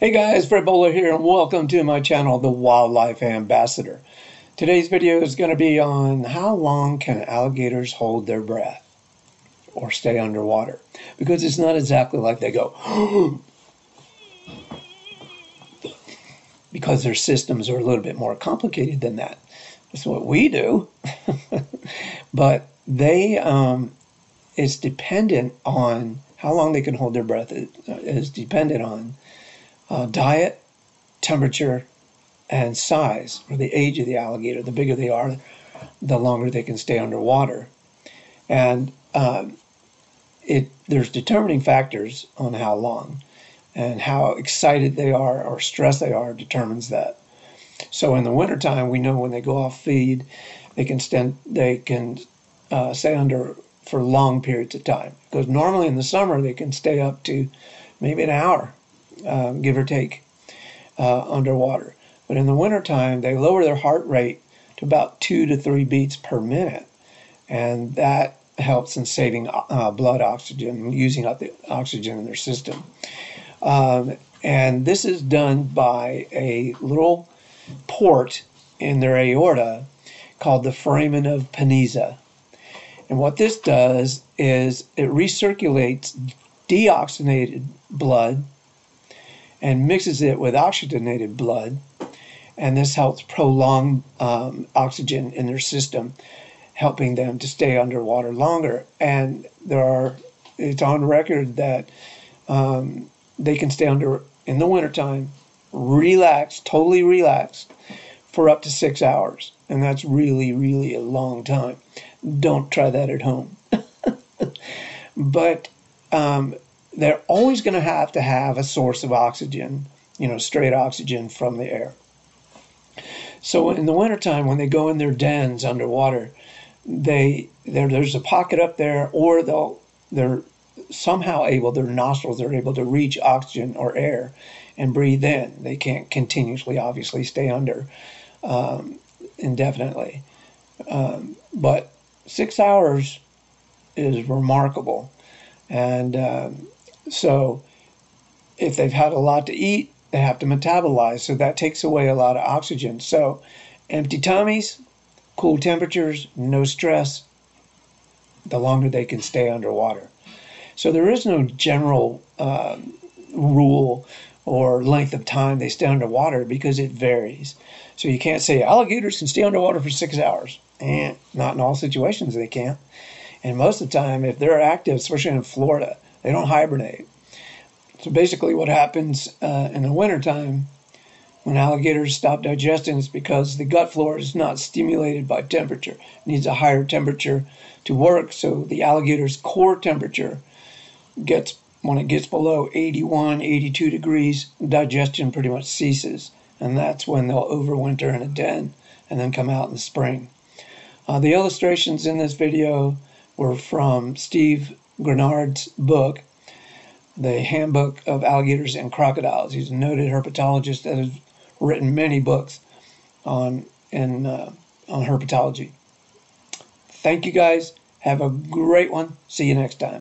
Hey guys, Fred Bowler here and welcome to my channel, The Wildlife Ambassador. Today's video is going to be on how long can alligators hold their breath or stay underwater. Because it's not exactly like they go because their systems are a little bit more complicated than that. That's what we do. But they, it's dependent on how long they can hold their breath. It is dependent on diet, temperature, and size, or the age of the alligator. The bigger they are, the longer they can stay underwater. And there's determining factors on how long, and how excited they are or stressed they are determines that. So in the wintertime, we know when they go off feed, they can stay under for long periods of time. Because normally in the summer, they can stay up to maybe an hour, give or take, underwater. But in the wintertime, they lower their heart rate to about 2 to 3 beats per minute. And that helps in saving blood oxygen, using up the oxygen in their system. And this is done by a little port in their aorta called the foramen of Panizza. And what this does is it recirculates deoxygenated blood and mixes it with oxygenated blood, and this helps prolong oxygen in their system, helping them to stay underwater longer. And it's on record that they can stay under in the wintertime, relaxed, totally relaxed, for up to 6 hours, and that's really, really a long time. Don't try that at home. But they're always going to have a source of oxygen, straight oxygen from the air. So in the wintertime, when they go in their dens underwater, there's a pocket up there, or they're somehow their nostrils are able to reach oxygen or air and breathe in. They can't continuously, obviously, stay under indefinitely. But 6 hours is remarkable. And so if they've had a lot to eat, they have to metabolize, so that takes away a lot of oxygen. So empty tummies, cool temperatures, no stress, the longer they can stay underwater. So there is no general rule or length of time they stay underwater, because it varies. So you can't say alligators can stay underwater for 6 hours. Not in all situations they can't. And most of the time, if they're active, especially in Florida, they don't hibernate. So basically what happens in the wintertime when alligators stop digesting is because the gut flora is not stimulated by temperature. It needs a higher temperature to work. So the alligator's core temperature when it gets below 81, 82 degrees, digestion pretty much ceases. And that's when they'll overwinter in a den and then come out in the spring. The illustrations in this video were from Steve Grenard's book, The Handbook of Alligators and Crocodiles. He's a noted herpetologist that has written many books on herpetology. Thank you guys. Have a great one. See you next time.